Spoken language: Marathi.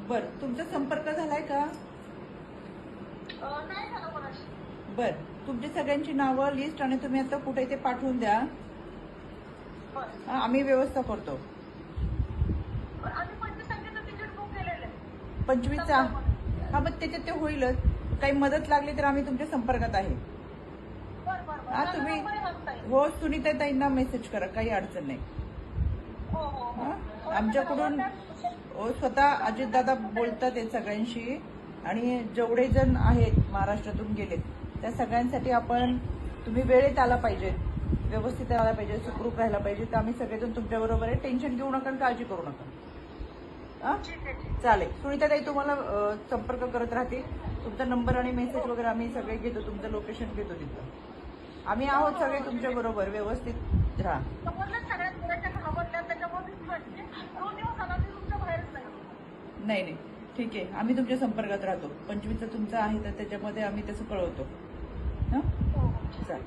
बर, तुमचा संपर्क झालाय का? नाही झालं कोणाशी. बर, तुमची सगळ्यांची नावं लिस्ट आणि तुम्ही आता कुठे ते पाठवून द्या. बरं. आम्ही व्यवस्था करतो. आम्ही 25 तारखेचं तिकीट बुक केलेलं आहे. 25चा हा, मग त्याच्यात ते होईलच. काही मदत लागली तर आम्ही तुमच्या संपर्कात आहे. बरं बरं हा, बरं. तुम्ही नंबर आहे माझा. हो सुनीता ताईंना मेसेज करा, काही अडचण नाही. हो हो हो. हा, आमच्याकडून स्वतः अजितदादा बोलतात आहे सगळ्यांशी, आणि जेवढे जण आहेत महाराष्ट्रातून गेलेत त्या सगळ्यांसाठी आपण, तुम्ही वेळेत आला पाहिजे, व्यवस्थित आला पाहिजे, सुखरूप राहायला पाहिजे. तर आम्ही सगळेजण तुमच्या बरोबर आहे. टेन्शन घेऊ नका, काळजी करू नका. चालेल. सुनीताताई तुम्हाला संपर्क करत राहते. तुमचा नंबर आणि मेसेज वगैरे आम्ही सगळे घेतो, तुमचं लोकेशन घेतो तिथं. आम्ही आहोत सगळे तुमच्या बरोबर, व्यवस्थित राहा. नाही नाही, ठीक आहे. आम्ही तुमच्या संपर्कात राहतो. 25चं तुमचं आहे तर त्याच्यामध्ये आम्ही तसं कळवतो. चालेल.